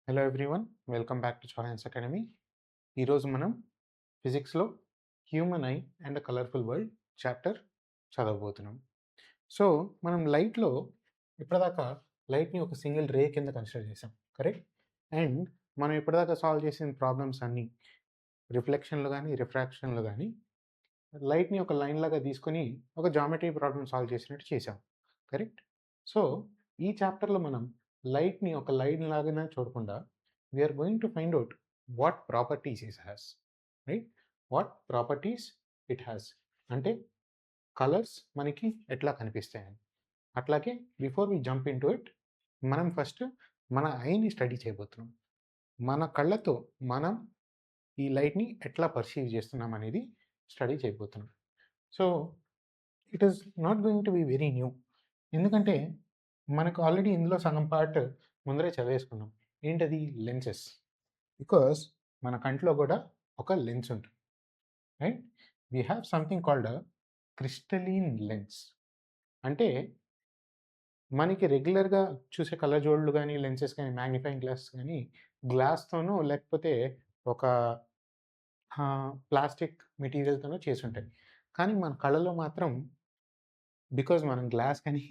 Hello everyone, welcome back to science academy. ఈరోజు మనం ఫిజిక్స్లో human eye and colourful world chapter చదవబోతున్నాం. So మనం లైట్లో ఇప్పటిదాకా లైట్ని ఒక సింగిల్ రే కింద కన్సిడర్ చేసాం, కరెక్ట్? అండ్ మనం ఇప్పటిదాకా సాల్వ్ చేసిన ప్రాబ్లమ్స్ అన్నీ రిఫ్లెక్షన్లు కానీ రిఫ్రాక్షన్లు కానీ లైట్ని ఒక లైన్ లాగా తీసుకొని ఒక జామెట్రీ ప్రాబ్లమ్ సాల్వ్ చేసినట్టు చేసాం, కరెక్ట్? సో ఈ చాప్టర్లో మనం లైట్ని ఒక లైన్ లాగానే చూడకుండా we are going to find out what properties it has, right? What properties it has అంటే కలర్స్ మనకి ఎట్లా కనిపిస్తాయని. అట్లాగే before we jump into it, మనం ఫస్ట్ మన ఐని స్టడీ చేయబోతున్నాం. మన కళ్ళతో మనం ఈ లైట్ని ఎట్లా పర్సీవ్ చేస్తున్నాం అనేది స్టడీ చేయబోతున్నాం. So it is not going to be very new, ఎందుకంటే మనకు ఆల్రెడీ ఇందులో సగం పార్ట్ ముందరే చదివేసుకున్నాం. ఏంటది? లెన్సెస్. బికాస్ మన కంట్లో కూడా ఒక లెన్స్ ఉంటుంది, right? We have something called crystalline lens. అంటే మనకి రెగ్యులర్గా చూసే కళ్ళజోళ్ళు కానీ లెన్సెస్ కానీ మ్యాగ్నిఫైయింగ్ గ్లాస్ కానీ గ్లాస్తోనూ లేకపోతే ఒక ప్లాస్టిక్ మెటీరియల్తోనూ చేసి ఉంటాయి. కానీ మన కళ్ళలో మాత్రం బికాజ్ మనం గ్లాస్ కానీ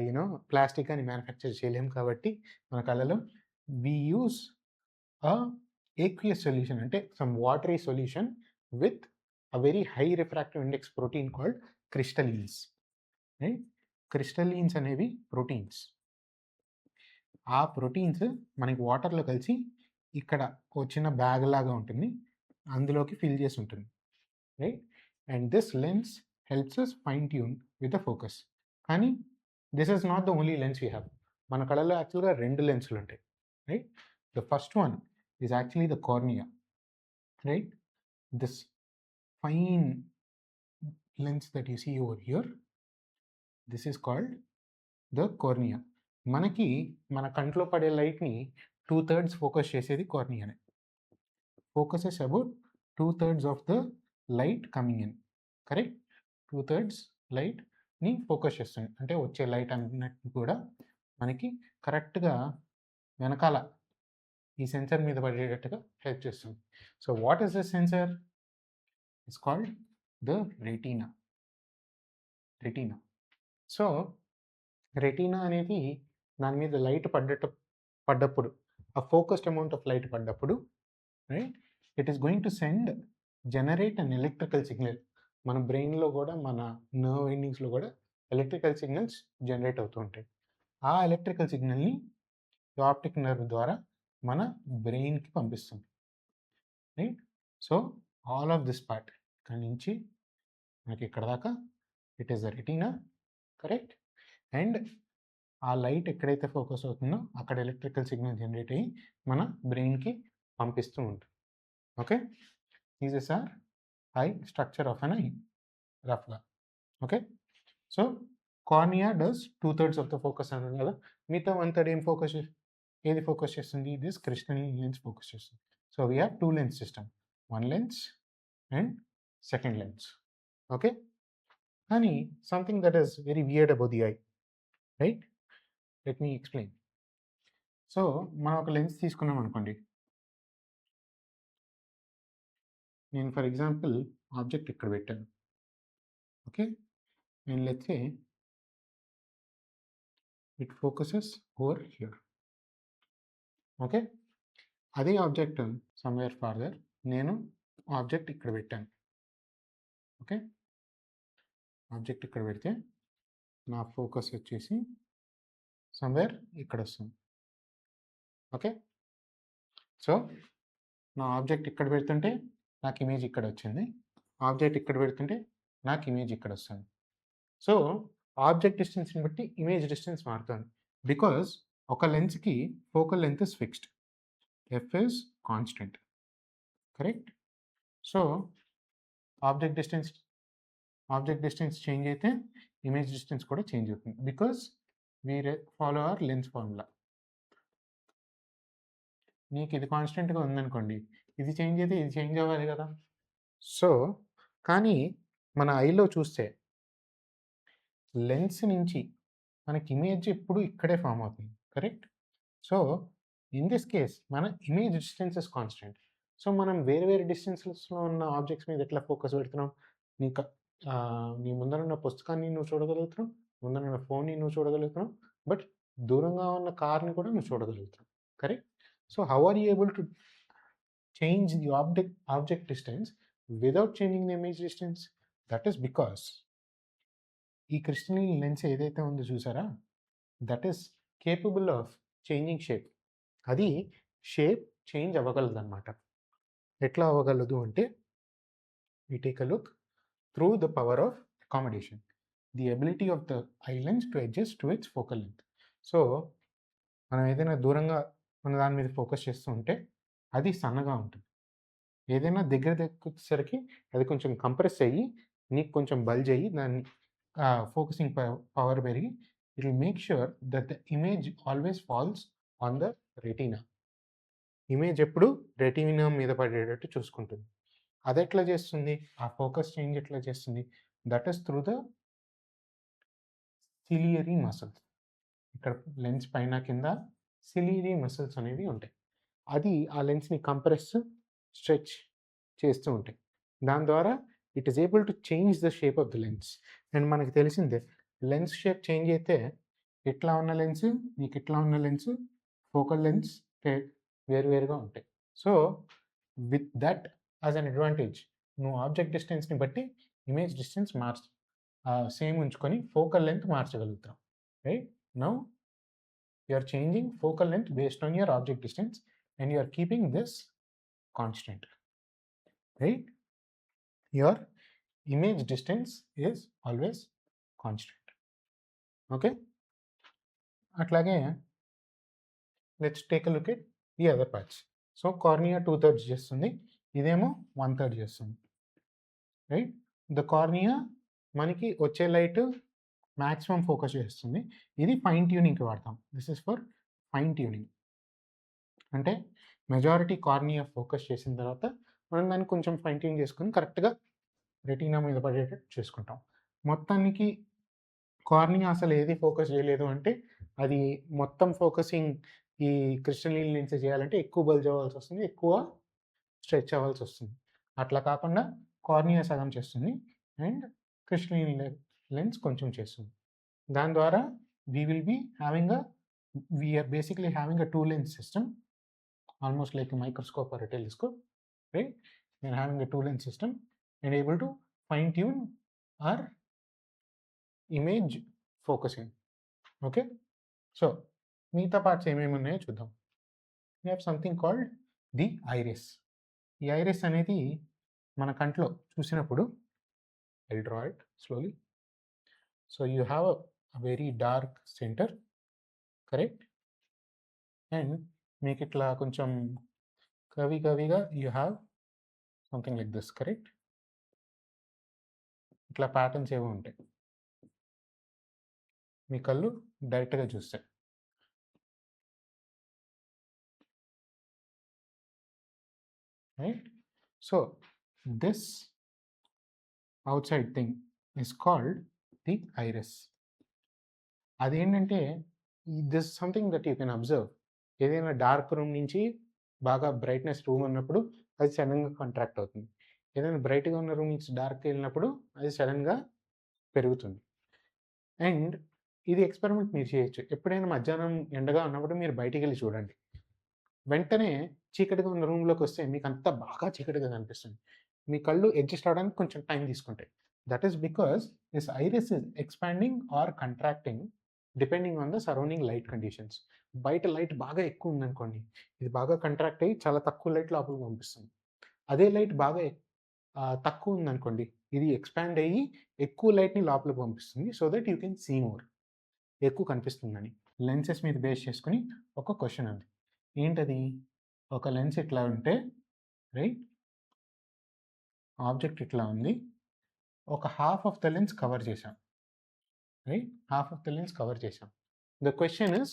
యూనో ప్లాస్టిక్ కానీ మ్యానుఫ్యాక్చర్ చేయలేము కాబట్టి మన కళ్ళలో వి యూస్ aqueous solution, అంటే some watery solution with a very high refractive index protein called crystallines, right? crystallines అనేవి ప్రోటీన్స్. ఆ ప్రోటీన్స్ మనకి వాటర్లో కలిసి ఇక్కడ ఒక చిన్న బ్యాగ్ లాగా ఉంటుంది, అందులోకి ఫిల్ చేసి ఉంటుంది, right? And this lens helps us fine tune with the focus. కానీ this is not the only lens we have. మన కళలో యాక్చువల్గా రెండు లెన్సులు ఉంటాయి, right? The first one is actually the cornea, right? This fine lens that you see over here, this is called the cornea. మనకి మన కంట్లో పడే లైట్ని 2/3 ఫోకస్ చేసేది కార్నియానే. Focuses about 2/3 of the light coming in, correct? 2/3 లైట్ని focus చేస్తుంది, అంటే వచ్చే లైట్ అన్నిటిని కూడా మనకి కరెక్ట్గా వెనకాల ఈ సెన్సర్ మీద పడేటట్టుగా హెల్ప్ చేస్తుంది. So what is this sensor? It's called the retina. Retina. So retina అనేది దాని మీద లైట్ పడ్డప్పుడు, ఆ ఫోకస్డ్ అమౌంట్ ఆఫ్ లైట్ పడ్డప్పుడు, right, it is going to generate an electrical signal. మన బ్రెయిన్లో కూడా మన నర్వ్ ఎండింగ్స్లో కూడా ఎలక్ట్రికల్ సిగ్నల్స్ జనరేట్ అవుతూ ఉంటాయి. ఆ ఎలక్ట్రికల్ సిగ్నల్ని ఆప్టిక్ నర్వ్ ద్వారా మన బ్రెయిన్కి పంపిస్తుంది, right? So all of this part ఇక్కడ నుంచి మనకి ఇక్కడ దాకా it is the retina, correct? And ఆ లైట్ ఎక్కడైతే ఫోకస్ అవుతుందో అక్కడ ఎలక్ట్రికల్ సిగ్నల్ జనరేట్ అయ్యి మన బ్రెయిన్కి పంపిస్తూ ఉంటుంది. Okay, this is our eye structure of an eye రఫ్గా. Okay, so cornea does 2/3 of the focus అన్నారు కదా, మిగతా 1/3 ఏది ఫోకస్ చేస్తుంది? దిస్ క్రిస్టలీన్ లెన్స్ ఫోకస్ చేస్తుంది. So we have two lens system, one lens and second lens. Okay, కానీ something that is very weird about the eye, right? Let me explain. So మనం ఒక lens తీసుకున్నాం అనుకోండి, నేను for example object ఇక్కడ పెట్టాను, okay, and let's say it focuses over here. Okay, అదే object somewhere farther నేను ఆబ్జెక్ట్ ఇక్కడ పెట్టాను. ఓకే, ఆబ్జెక్ట్ ఇక్కడ పెడితే నా ఫోకస్ వచ్చేసి సమ్వేర్ ఇక్కడ వస్తుంది. ఓకే, సో నా ఆబ్జెక్ట్ ఇక్కడ పెడుతుంటే నాకు ఇమేజ్ ఇక్కడ వచ్చింది, ఆబ్జెక్ట్ ఇక్కడ పెడుతుంటే నాకు ఇమేజ్ ఇక్కడ వస్తుంది. సో ఆబ్జెక్ట్ డిస్టెన్స్ని బట్టి ఇమేజ్ డిస్టెన్స్ మారుతుంది, బికాజ్ ఒక లెన్స్కి focal length is fixed, F is constant, correct? So object distance change అయితే ఇమేజ్ డిస్టెన్స్ కూడా చేంజ్ అవుతుంది, because we follow our lens formula. నీకు ఇది కాన్స్టెంట్గా ఉందనుకోండి, ఇది చేంజ్ అయితే ఇది చేంజ్ అవ్వాలి కదా. సో కానీ మన ఐలో చూస్తే లెన్స్ నుంచి మనకి ఇమేజ్ ఎప్పుడు ఇక్కడే ఫామ్ అవుతుంది, correct? So in this case మన image distance is constant. So మనం వేరే వేరే డిస్టెన్సెస్లో ఉన్న ఆబ్జెక్ట్స్ మీద ఎట్లా ఫోకస్ పెడుతున్నాం? నీకు నీ ముందరున్న పుస్తకాన్ని నువ్వు చూడగలుగుతున్నావు, ముందరున్న ఫోన్ని నువ్వు చూడగలుగుతున్నావు, బట్ దూరంగా ఉన్న కార్ని కూడా నువ్వు చూడగలుగుతున్నావు. Correct? So how are you able to change the object distance without changing the image distance? That is because ఈ క్రిస్టలీన్ లెన్స్ ఏదైతే ఉందో చూసారా, that is capable of changing shape. అది షేప్ చేంజ్ అవ్వగలదు అనమాట. ఎట్లా అవ్వగలదు అంటే, we take a look through the power of accommodation, the ability of the eye lens to adjust to its focal length. So మనం ఏదైనా దూరంగా మన దాని మీద ఫోకస్ చేస్తూ ఉంటే అది సన్నగా ఉంటుంది. ఏదైనా దగ్గరకొచ్చేసరికి అది కొంచెం కంప్రెస్ అయ్యి నీకు కొంచెం బల్జ్ అయ్యి దాన్ని ఫోకసింగ్ పవర్ పెరిగి it will make sure that the image always falls on the retina. Image ఎప్పుడు రెటీనా మీద పడేటట్టు చూసుకుంటుంది. అది ఎట్లా చేస్తుంది? ఆ ఫోకస్ చేంజ్ ఎట్లా చేస్తుంది? That is through the ciliary muscles. ఇక్కడ లెన్స్ పైన కింద సిలియరీ మసిల్స్ అనేవి ఉంటాయి. అది ఆ లెన్స్ని కంప్రెస్ స్ట్రెచ్ చేస్తూ ఉంటాయి. దాని ద్వారా it is able to change the shape of the lens. And మనకి తెలిసిందే లెన్స్ షేప్ చేంజ్ అయితే ఇట్లా ఉన్న లెన్స్ నీకు ఇట్లా ఉన్న లెన్స్ ఫోకల్ లెన్స్ వేరువేరుగా ఉంటాయి. So with that as an advantage నువ్వు ఆబ్జెక్ట్ డిస్టెన్స్ని బట్టి ఇమేజ్ డిస్టెన్స్ సేమ్ ఉంచుకొని ఫోకల్ లెంత్ మార్చగలుగుతాం. Right? Now you are changing focal length based on your object distance and you are keeping this constant, right? Your image distance is always constant. Okay, atlage let's take a look at the other parts. So cornea 2/3 చేస్తుంది, ఇదేమో 1/3 చేస్తుంది. Right? The cornea మనకి వచ్చే light maximum focus చేస్తుంది. ఇది fine ట్యూనింగ్కి వాడతాం. This is for fine tuning. అంటే majority cornea focus చేసిన తర్వాత మనం దాన్ని కొంచెం ఫైన్ ట్యూన్ చేసుకుని కరెక్ట్గా రెటీనా మీద పడేటట్టు చేసుకుంటాం. మొత్తానికి కార్నియా అసలు ఏది ఫోకస్ చేయలేదు అంటే అది మొత్తం ఫోకసింగ్ ఈ క్రిస్టలీన్ లెన్స్ చేయాలంటే ఎక్కువ బల్జ్ అవ్వాల్సి వస్తుంది, ఎక్కువ స్ట్రెచ్ అవ్వాల్సి వస్తుంది. అట్లా కాకుండా కార్నియా సగం చేస్తుంది అండ్ క్రిస్టలీన్ లెన్స్ కొంచెం చేస్తుంది. దాని ద్వారా we are basically having a two lens system, almost like a microscope or a telescope, right? We are having a two lens system and able to fine tune our image focusing. Okay, so మిగతా parts ఏమేమి ఉన్నాయో చూద్దాం. we have something called the iris. ఈ iris అనేది మన కంట్లో చూసినప్పుడు, I'll draw it slowly. So you have a very dark center, correct? And make it la koncham curvy-curvyga you have something like this, correct? ఇట్లా patterns ఏవో ఉంటాయి. మీ కళ్ళు డైరెక్ట్గా చూస్తాయి. Right? So this outside thing is called the iris. అదేంటంటే this something that you can observe. ఏదైనా dark room నుంచి బాగా బ్రైట్నెస్ రూమ్ ఉన్నప్పుడు అది సడన్గా కాంట్రాక్ట్ అవుతుంది. ఏదైనా బ్రైట్గా ఉన్న రూమ్ నుంచి డార్క్ వెళ్ళినప్పుడు అది సడన్గా పెరుగుతుంది. అండ్ ఇది ఎక్స్పెరిమెంట్ మీరు చేయొచ్చు. ఎప్పుడైనా మధ్యాహ్నం ఎండగా ఉన్నప్పుడు మీరు బయటికి వెళ్ళి చూడండి. వెంటనే చీకటిగా ఉన్న రూమ్లోకి వస్తే మీకు అంతా బాగా చీకటిగా కనిపిస్తుంది. మీ కళ్ళు అడ్జస్ట్ అవడానికి కొంచెం టైం తీసుకుంటాయి. That is because this iris is expanding or contracting depending on the surrounding light conditions. బయట లైట్ బాగా ఎక్కువ ఉందనుకోండి, ఇది బాగా కంట్రాక్ట్ అయ్యి చాలా తక్కువ లైట్ లోపలికి పంపిస్తుంది. అదే లైట్ బాగా తక్కువ ఉందనుకోండి, ఇది ఎక్స్పాండ్ అయ్యి ఎక్కువ లైట్ని లోపలికి పంపిస్తుంది. So that you can see more, ఎక్కువ కనిపిస్తుందని. లెన్సెస్ మీద బేస్ చేసుకుని ఒక క్వశ్చన్ ఉంది. ఏంటది? ఒక లెన్స్ ఇట్లా ఉంటే, రైట్, ఆబ్జెక్ట్ ఇట్లా ఉంది, ఒక half of the lens cover చేసాం, right? Half of the lens cover చేసాం. ద క్వశ్చన్ ఇస్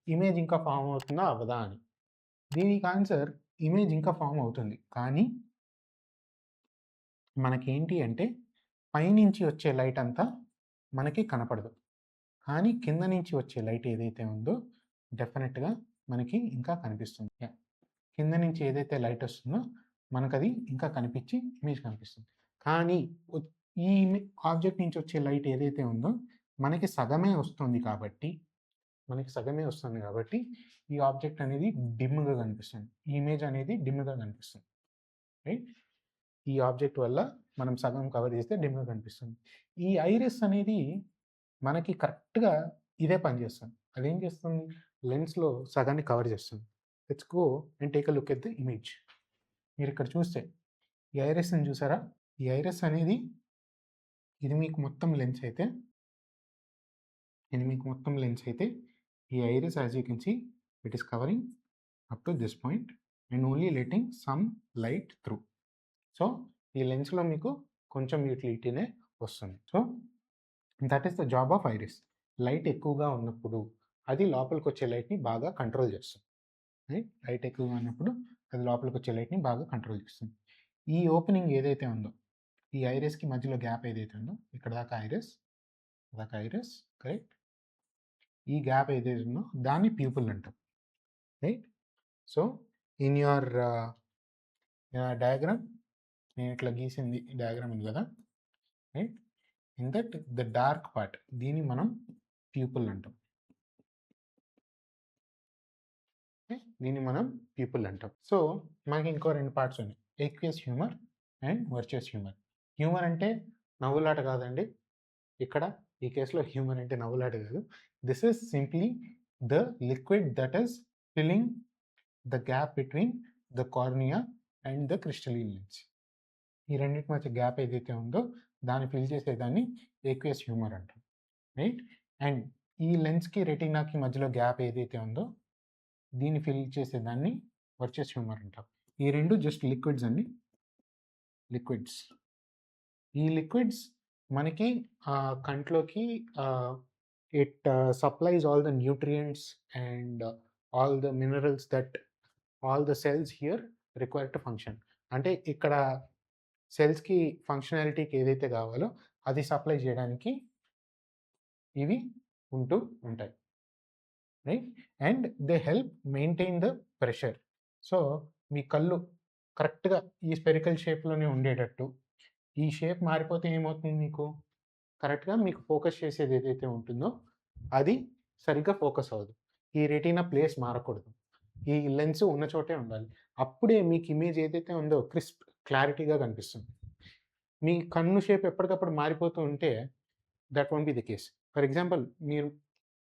ఇమేజ్ ఇంకా ఫామ్ అవుతుందా అవ్వదా అని. దీనికి ఆన్సర్ ఇమేజ్ ఇంకా ఫామ్ అవుతుంది, కానీ మనకేంటి అంటే పైనుంచి వచ్చే లైట్ అంతా మనకి కనపడదు, కానీ కింద నుంచి వచ్చే లైట్ ఏదైతే ఉందో డెఫినెట్గా మనకి ఇంకా కనిపిస్తుంది. కింద నుంచి ఏదైతే లైట్ వస్తుందో మనకది ఇంకా కనిపించి ఇమేజ్ కనిపిస్తుంది. కానీ ఈ ఆబ్జెక్ట్ నుంచి వచ్చే లైట్ ఏదైతే ఉందో మనకి సగమే వస్తుంది కాబట్టి ఈ ఆబ్జెక్ట్ అనేది డిమ్గా కనిపిస్తుంది. ఈ ఇమేజ్ అనేది డిమ్గా కనిపిస్తుంది. రైట్? ఈ ఆబ్జెక్ట్ వల్ల మనం సగం కవర్ చేస్తే డిమ్గా కనిపిస్తుంది. ఈ ఐరిస్ అనేది మనకి కరెక్ట్గా ఇదే పనిచేస్తుంది. అదేం చేస్తుంది? లెన్స్లో సగాన్ని కవర్ చేస్తుంది. Let's go and take a look at the image. మీరు ఇక్కడ చూస్తే ఈ ఐరిస్ని చూసారా? ఈ ఐరిస్ అనేది ఇది మీకు మొత్తం లెన్స్ అయితే ఈ iris as you can see it is covering up to this point and only letting some light through. So ఈ లెన్స్లో మీకు కొంచెం యూటిలిటీనే వస్తుంది. So that is the job of iris. Light ఎక్కువగా ఉన్నప్పుడు అది లోపలికి వచ్చే లైట్ని బాగా కంట్రోల్ చేస్తుంది. రైట్? లైట్ ఎక్కువగా ఉన్నప్పుడు అది లోపలికి వచ్చే లైట్ని బాగా కంట్రోల్ చేస్తుంది. ఈ ఓపెనింగ్ ఏదైతే ఉందో ఈ ఐరిస్కి మధ్యలో గ్యాప్ ఏదైతే ఉందో ఇక్కడ దాకా ఐరిస్ కరెక్ట్? ఈ గ్యాప్ ఏదైతే ఉందో దాన్ని ప్యూపుల్ అంటాం. Right? So in your diagram నేను ఇట్లా గీసింది డయాగ్రామ్ ఉంది కదా, right? In that the dark part దీన్ని మనం ప్యూపుల్ అంటాం. సో మనకి ఇంకో రెండు పార్ట్స్ ఉన్నాయి, aqueous humour and vitreous humour. Humour అంటే నవ్వులాట కాదండి. ఇక్కడ ఈ కేసులో హ్యూమర్ అంటే నవ్వులాట కాదు. This is simply the liquid that is filling the gap between the cornea and the crystalline lens. ఈ రెండింటి మధ్య గ్యాప్ ఏదైతే ఉందో దాన్ని ఫిల్ చేసేదాన్ని ఎక్వియస్ హ్యూమర్ అంటాం. రైట్? అండ్ ఈ లెన్స్కి రెటీనాకి మధ్యలో గ్యాప్ ఏదైతే ఉందో దీన్ని ఫిల్ చేసేదాన్ని వర్చువస్ హ్యూమర్ అంటాం. ఈ రెండు జస్ట్ లిక్విడ్స్ అండి, లిక్విడ్స్. ఈ లిక్విడ్స్ మనకి కంట్లోకి it supplies all the nutrients and all the minerals that all the cells here require to function. అంటే ఇక్కడ సెల్స్కి ఫంక్షనాలిటీకి ఏదైతే కావాలో అది సప్లై చేయడానికి ఇవి ఉంటూ ఉంటాయి. Right? And they help maintain the pressure. So మీ కళ్ళు కరెక్ట్గా ఈ స్పెరికల్ షేప్లోనే ఉండేటట్టు, ఈ షేప్ మారిపోతే ఏమవుతుంది, మీకు కరెక్ట్గా మీకు ఫోకస్ చేసేది ఏదైతే ఉంటుందో అది సరిగ్గా ఫోకస్ అవ్వదు. ఈ రెటీనా ప్లేస్ మారకూడదు, ఈ లెన్స్ ఉన్న చోటే ఉండాలి. అప్పుడే మీకు ఇమేజ్ ఏదైతే ఉందో క్రిస్ప్ క్లారిటీగా కనిపిస్తుంది. మీ కన్ను షేప్ ఎప్పటికప్పుడు మారిపోతూ ఉంటే that won't be the case. For example మీరు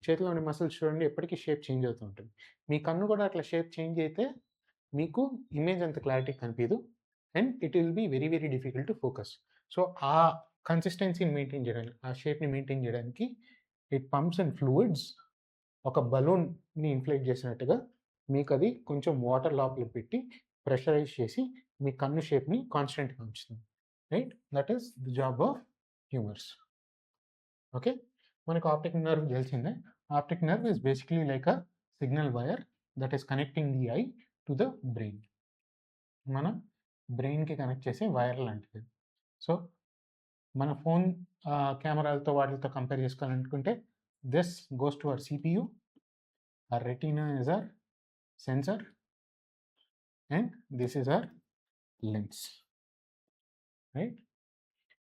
చేతిలో ఉండే మసిల్స్ చూడండి, ఎప్పటికీ షేప్ చేంజ్ అవుతూ ఉంటుంది. మీ కన్ను కూడా అట్లా షేప్ చేంజ్ అయితే మీకు ఇమేజ్ అంత క్లారిటీ కనిపించదు and it will be very very difficult to focus. So ఆ కన్సిస్టెన్సీని మెయింటైన్ చేయడానికి, ఆ షేప్ని మెయింటైన్ చేయడానికి ఇట్ పంప్స్ అండ్ ఫ్లూయిడ్స్ ఒక బలూన్ని ఇన్ఫ్లేట్ చేసినట్టుగా మీకు అది కొంచెం వాటర్ లోపల పెట్టి ప్రెషరైజ్ చేసి మీ కన్ను షేప్ని కాన్స్టెంట్గా ఉంచుతుంది. Right? That is the job of humours. Okay, మనకు ఆప్టిక్ నర్వ్ తెలిసిందే. Optic nerve is basically like a signal wire that is connecting the I to the brain. మన బ్రెయిన్కి కనెక్ట్ చేసే వైర్ లాంటిది. సో మన ఫోన్ కెమెరాలతో వాటితో కంపేర్ చేసుకోవాలనుకుంటే this goes to our CPU, our retina is our sensor and this is our lens, right?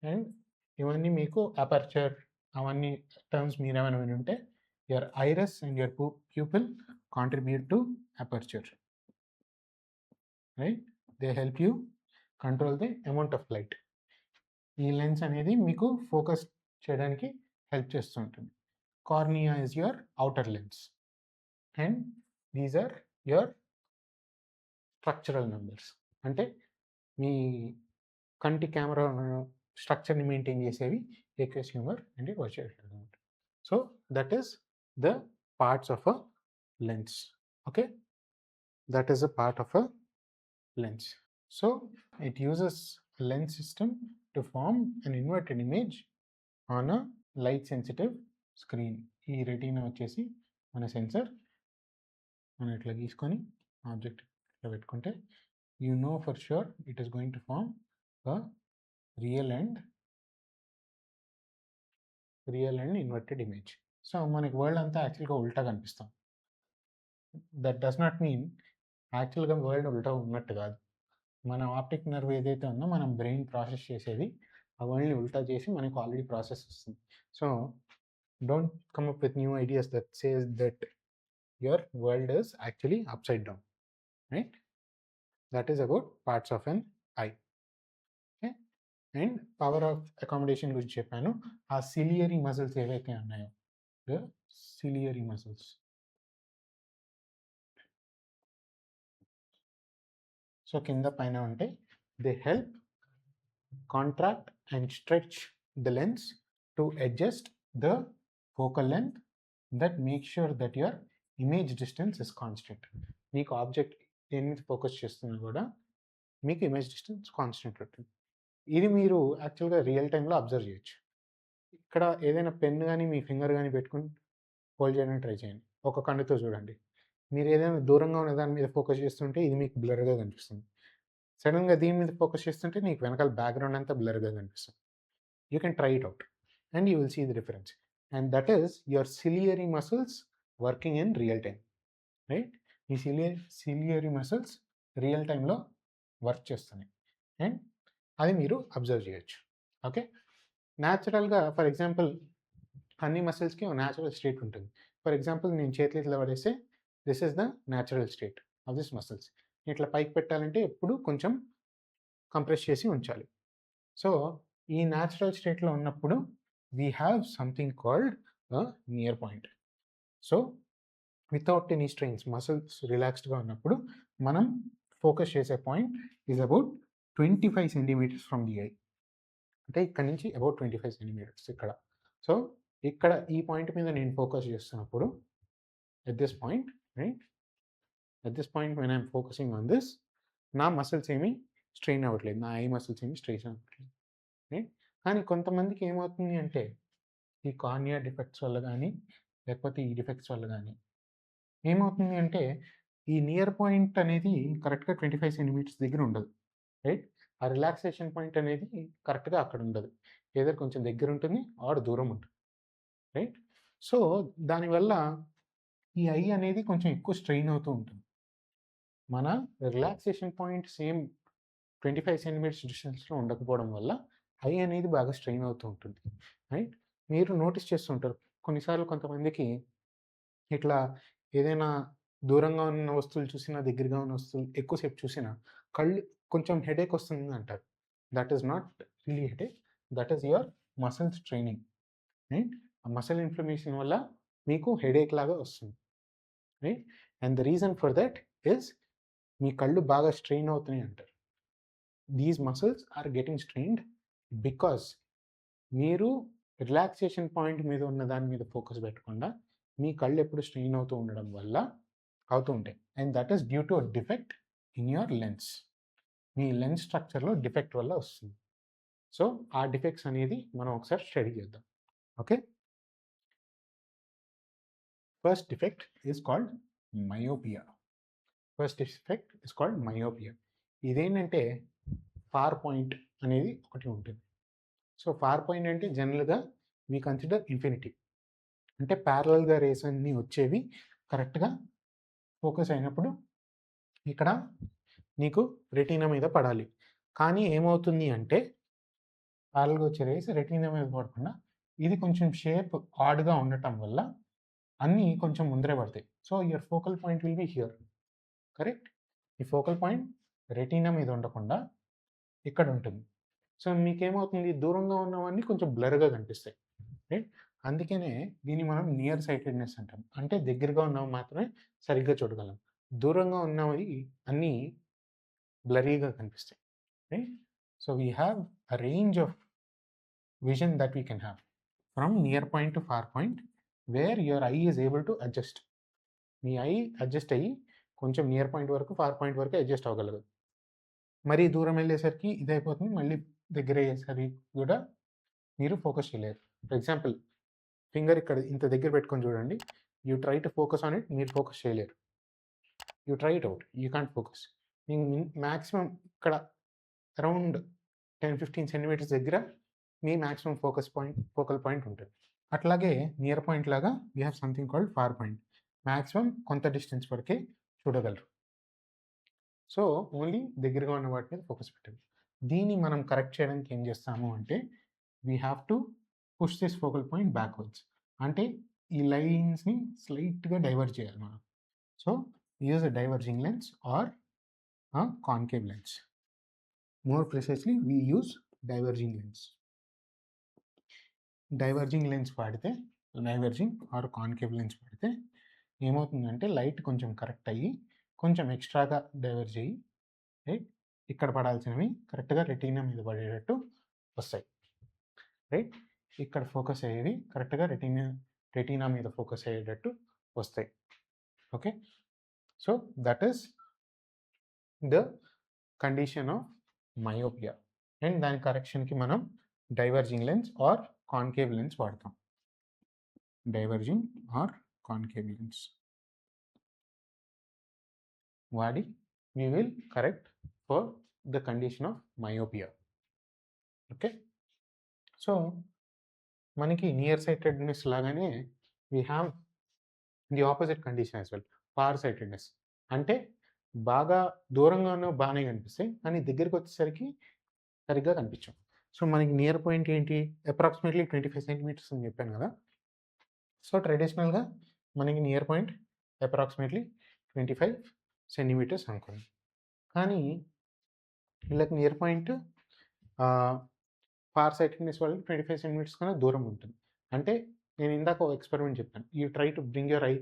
And ఇవన్నీ మీకు అపర్చర్ అవన్నీ టర్మ్స్ మీరు ఏమైనా విని ఉంటే your iris and your pupil contribute to aperture, right? They help you control the amount of light. ఈ lens అనేది మీకు ఫోకస్ చేయడానికి హెల్ప్ చేస్తూ ఉంటుంది. Cornea is your outer lens and these are your structural members. అంటే మీ కంటి camera స్ట్రక్చర్ని మెయింటైన్ చేసేవి aqueous humour and virtual humour. So that is the parts of a lens. Okay, that is a part of a lens. So it uses a lens system to form an inverted image on a light sensitive screen. ఈ retina వచ్చేసి మన sensor. మనం ఇట్లా గీసుకొని object ఇట్లా పెట్టుకుంటే you know for sure it is going to form a real and inverted image. So మనకి world అంతా యాక్చువల్గా ఉల్టా కనిపిస్తాం. దట్ డస్ నాట్ మీన్ యాక్చువల్గా వరల్డ్ ఉల్టా ఉన్నట్టు కాదు. మన ఆప్టిక్ నర్వ్ ఏదైతే ఉందో మనం బ్రెయిన్ ప్రాసెస్ చేసేది ఆ వరల్డ్ని ఉల్టా చేసి మనకు ఆల్రెడీ ప్రాసెస్ వస్తుంది. So don't come up with new ideas that says that your world is actually upside down, right? That is about parts of an eye. Okay, and power of accommodation గురించి చెప్పాను. ఆ ciliary muscles ఏవైతే ఉన్నాయో, the ciliary muscles, so కింద పైన ఉంటే they help contract and stretch the lens to adjust the focal length that make sure that your image distance is constant. మీకు object దేని మీద ఫోకస్ చేస్తున్నా కూడా మీకు ఇమేజ్ డిస్టెన్స్ కాన్స్టెంట్ ఉంటుంది. ఇది మీరు యాక్చువల్గా రియల్ టైంలో అబ్జర్వ్ చేయొచ్చు. ఇక్కడ ఏదైనా పెన్ కానీ మీ ఫింగర్ కానీ పెట్టుకుని హోల్డ్ చేయడానికి ట్రై చేయండి. ఒక కన్నుతో చూడండి. మీరు ఏదైనా దూరంగా ఉన్న దాని మీద ఫోకస్ చేస్తుంటే ఇది మీకు బ్లర్గా కనిపిస్తుంది. సడన్గా దీని మీద ఫోకస్ చేస్తుంటే నీకు వెనకాల బ్యాక్గ్రౌండ్ అంతా బ్లర్గా కనిపిస్తుంది. You can try it out and you will see the difference. And that is your ciliary muscles working in real time, right? ఈ సిలియరీ మసిల్స్ రియల్ టైంలో వర్క్ చేస్తున్నాయి అండ్ అది మీరు అబ్జర్వ్ చేయొచ్చు. ఓకే, న్యాచురల్గా ఫర్ ఎగ్జాంపుల్ అన్ని మసిల్స్కి ఒక natural state ఉంటుంది. ఫర్ ఎగ్జాంపుల్ నేను చేతులు ఇట్లా పడేస్తే this is the natural state of this muscles. ఇట్లా పైకి పెట్టాలంటే ఎప్పుడు కొంచెం కంప్రెస్ చేసి ఉంచాలి. సో ఈ న్యాచురల్ స్టేట్లో ఉన్నప్పుడు we have something called near point. So without any strains muscles రిలాక్స్డ్గా ఉన్నప్పుడు మనం ఫోకస్ చేసే point is about 25 centimetres from the eye. అంటే ఇక్కడ నుంచి అబౌట్ 25 సెంటీమీటర్స్ ఇక్కడ. సో ఇక్కడ ఈ పాయింట్ మీద నేను ఫోకస్ చేస్తున్నప్పుడు at this point, right, at this point when I'm focusing on this, నా మసిల్స్ ఏమి స్ట్రెయిన్ అవ్వట్లేదు, నా ఐ మసిల్స్ ఏమి స్ట్రెయిన్ అవ్వట్లేదు, రైట్? కానీ కొంతమందికి ఏమవుతుంది అంటే ఈ కార్నియా డిఫెక్ట్స్ వల్ల కానీ లేకపోతే ఈ డిఫెక్ట్స్ వల్ల కానీ ఏమవుతుంది అంటే ఈ నియర్ పాయింట్ అనేది కరెక్ట్గా 25 సెంటీమీటర్స్ దగ్గర ఉండదు, రైట్? ఆ రిలాక్సేషన్ పాయింట్ అనేది కరెక్ట్గా అక్కడ ఉండదు, ఏదో కొంచెం దగ్గర ఉంటుంది ఆర్ దూరం ఉంటుంది, రైట్? సో దానివల్ల ఈ ఐ అనేది కొంచెం ఎక్కువ స్ట్రెయిన్ అవుతూ ఉంటుంది. మన రిలాక్సేషన్ పాయింట్ సేమ్ 25 సెంటీమీటర్స్ డిస్టెన్స్లో ఉండకపోవడం వల్ల ఐ అనేది బాగా స్ట్రెయిన్ అవుతూ ఉంటుంది, రైట్? మీరు నోటీస్ చేస్తుంటారు కొన్నిసార్లు కొంతమందికి ఇట్లా ఏదైనా దూరంగా ఉన్న వస్తువులు చూసినా దగ్గరగా ఉన్న వస్తువులు ఎక్కువసేపు చూసినా కళ్ళు కొంచెం హెడేక్ వస్తుంది అంటారు. That is not really headache, that is your muscle straining, right? ఆ మసిల్ ఇన్ఫ్లమేషన్ వల్ల మీకు హెడేక్ లాగా వస్తుంది, right? And the reason for that is మీ కళ్ళు బాగా స్ట్రెయిన్ అవుతున్నాయి అంటారు. These muscles are getting strained because మీరు రిలాక్సేషన్ పాయింట్ మీద ఉన్న దాని మీద ఫోకస్ పెట్టకుండా మీ కళ్ళు ఎప్పుడు స్ట్రెయిన్ అవుతూ ఉండడం వల్ల అవుతూ ఉంటాయి. And that is due to a defect in your lens. మీ లెన్స్ స్ట్రక్చర్లో డిఫెక్ట్ వల్ల వస్తుంది. సో ఆ డిఫెక్ట్స్ అనేది మనం ఒకసారి స్టడీ చేద్దాం. Okay, first defect is called myopia. First defect is called myopia. ఇదేంటంటే ఫార్ పాయింట్ అనేది ఒకటి ఉంటుంది. సో ఫార్ పాయింట్ అంటే జనరల్గా వీ కన్సిడర్ ఇన్ఫినిటీ, అంటే ప్యారలల్గా రేస్ అన్నీ వచ్చేవి కరెక్ట్గా ఫోకస్ అయినప్పుడు ఇక్కడ నీకు రెటీనా మీద పడాలి. కానీ ఏమవుతుంది అంటే ప్యారలల్గా వచ్చే రేస్ రెటీనా మీద పడకుండా ఇది కొంచెం షేప్ ఆడ్గా ఉండటం వల్ల అన్నీ కొంచెం ముందరే పడతాయి. So your focal point will be here, correct? ఈ ఫోకల్ పాయింట్ రెటీనా మీద ఉండకుండా ఇక్కడ ఉంటుంది. సో మీకేమవుతుంది, దూరంగా ఉన్నవన్నీ కొంచెం బ్లర్గా కనిపిస్తాయి, రైట్? అందుకనే దీన్ని మనం నియర్ సైటెడ్నెస్ అంటాం. అంటే దగ్గరగా ఉన్నవి మాత్రమే సరిగ్గా చూడగలం, దూరంగా ఉన్నవి అన్నీ బ్లరీగా కనిపిస్తాయి, right? So we have a range of vision that we can have from near point to far point where your eye is able to adjust. మీ ఐ అడ్జస్ట్ అయ్యి కొంచెం నియర్ పాయింట్ వరకు ఫార్ పాయింట్ వరకు adjust అవ్వగలదు. మరీ దూరం వెళ్ళేసరికి ఇదైపోతుంది, మళ్ళీ దగ్గర అయ్యేసరికి కూడా మీరు ఫోకస్ చేయలేరు. ఫర్ ఎగ్జాంపుల్ ఫింగర్ ఇక్కడ ఇంత దగ్గర పెట్టుకొని చూడండి, you try to focus on it, మీరు ఫోకస్ చేయలేరు. You try it out, you can't focus. Maximum ఇక్కడ అరౌండ్ 10-15 సెంటీమీటర్స్ దగ్గర మీ మ్యాక్సిమం ఫోకల్ పాయింట్ ఉంటుంది. అట్లాగే నియర్ పాయింట్ లాగా we have something called far point. Maximum కొంత డిస్టెన్స్ వరకే చూడగలరు. సో ఓన్లీ దగ్గరగా ఉన్న వాటి మీద ఫోకస్ పెట్టండి. దీన్ని మనం కరెక్ట్ చేయడానికి ఏం చేస్తాము అంటే we have to push this focal point backwards. అంటే ఈ లైన్స్ని స్లైట్గా డైవర్ట్ చేయాలి మనం. So use a diverging lens or concave lens. More precisely we use diverging lens. Diverging lens వాడితే డైవర్జింగ్ ఆర్ కాన్కేవ్ లెన్స్ వాడితే ఏమవుతుందంటే లైట్ కొంచెం కరెక్ట్ అయ్యి కొంచెం ఎక్స్ట్రాగా డైవర్జ్ అయ్యి రైట్ ఇక్కడ పడాల్సినవి కరెక్ట్గా రెటీనా మీద పడేటట్టు వస్తాయి. రైట్ ఇక్కడ ఫోకస్ అయ్యేవి కరెక్ట్గా రెటీనా మీద ఫోకస్ అయ్యేటట్టు వస్తాయి. Okay, so that is the condition of myopia. And దాని కరెక్షన్కి మనం diverging lens or concave lens వాడతాం. డైవర్జింగ్ ఆర్ కాన్కేవ్ లెన్స్ వాడి we will correct for the condition of myopia. Okay, so మనకి నియర్ సైటెడ్నెస్ లాగానే we have the opposite condition as well, far sightedness. అంటే బాగా దూరంగానో బాగానే కనిపిస్తాయి కానీ దగ్గరికి వచ్చేసరికి సరిగ్గా కనిపించాం. సో మనకి నియర్ పాయింట్ ఏంటి, అప్రాక్సిమేట్లీ 25 సెంటీమీటర్స్ అని చెప్పాను కదా. సో ట్రెడిషనల్గా మనకి నియర్ పాయింట్ అప్రాక్సిమేట్లీ 25 సెంటీమీటర్స్ అనుకోండి. కానీ వీళ్ళకి నియర్ పాయింట్ ఫార్ సైటెడ్నెస్ వాళ్ళకి 25 సెంటీమీటర్స్ కన్నా దూరం ఉంటుంది. అంటే నేను ఇందాక ఒక ఎక్స్పెరిమెంట్ చెప్పాను, you try to bring your eye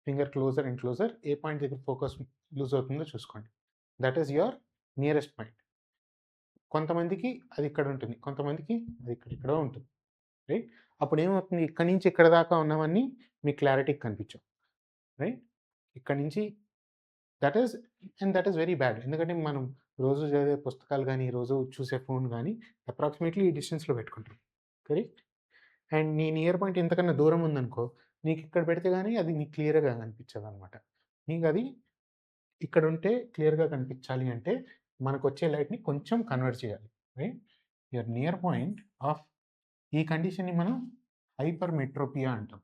finger closer and closer, ఏ పాయింట్ దగ్గర ఫోకస్ లూజ్ అవుతుందో చూసుకోండి. That is your nearest point. కొంతమందికి అది ఇక్కడ ఉంటుంది, కొంతమందికి అది ఇక్కడ ఉంటుంది. రైట్, అప్పుడు ఏమవుతుంది, ఇక్కడ నుంచి ఇక్కడ దాకా ఉన్నవన్నీ మీకు క్లారిటీకి కనిపించవు. రైట్, ఇక్కడ నుంచి దట్ ఈస్ వెరీ బ్యాడ్. ఎందుకంటే మనం రోజు చదివే పుస్తకాలు కానీ రోజు చూసే ఫోన్ కానీ అప్రాక్సిమేట్లీ ఈ డిస్టెన్స్లో పెట్టుకుంటాం. కరెక్ట్, అండ్ నీ నియర్ పాయింట్ ఎంతకన్నా దూరం ఉందనుకో, నీకు ఇక్కడ పెడితే కానీ అది నీకు క్లియర్గా కనిపించదు అనమాట. నీకు అది ఇక్కడ ఉంటే క్లియర్గా కనిపించాలి అంటే మనకు వచ్చే లైట్ని కొంచెం కన్వర్ట్ చేయాలి. Right, your near point of ఈ కండిషన్ని మనం హైపర్మెట్రోపియా అంటాం.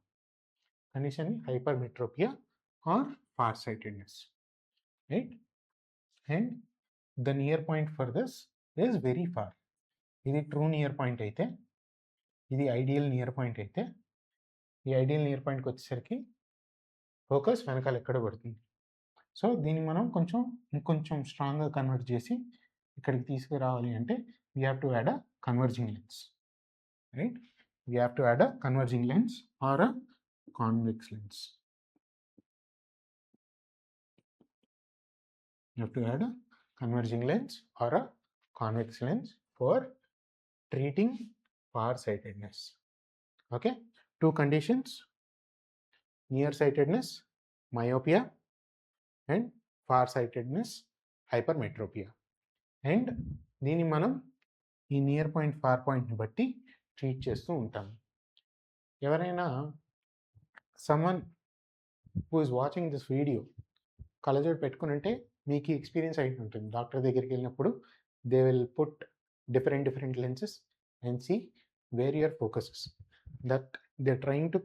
కండిషన్ని hypermetropia or far sightedness. Right, and the near point for this is very far. ఇది ట్రూ నియర్ పాయింట్ అయితే, ఇది ఐడియల్ నియర్ పాయింట్ అయితే, ఈ ఐడియల్ నియర్ పాయింట్కి వచ్చేసరికి ఫోకస్ వెనకాల ఎక్కడ పడుతుంది. సో దీన్ని మనం ఇంకొంచెం స్ట్రాంగ్గా కన్వర్ట్ చేసి ఇక్కడికి తీసుకురావాలి అంటే we have to add a converging lens. Right, we have to add a converging lens or a convex lens. You have to add a converging lens or a convex lens for treating far-sightedness. Okay, two conditions: near-sightedness, myopia, and far-sightedness, hypermetropia. And దీన్ని మనం ఈ near point far పాయింట్ని బట్టి treat చేస్తూ ఉంటాం. ఎవరైనా someone who is watching this video కళ్ళజోడు పెట్టుకుని ఉంటే మీకు ఎక్స్పీరియన్స్ అయి ఉంటుంది. డాక్టర్ దగ్గరికి వెళ్ళినప్పుడు they will put different lenses and see where your focuses. That they trying to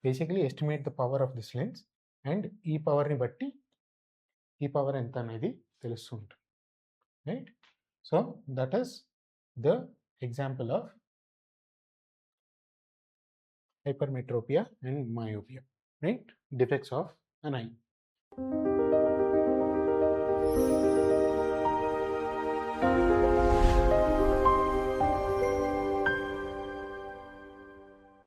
basically estimate the power of this lens and ఈ పవర్ని బట్టి ఈ పవర్ ఎంత అనేది తెలుస్తూ ఉంటుంది. Right, so that is the example of hypermetropia and myopia, right? Defects of an eye.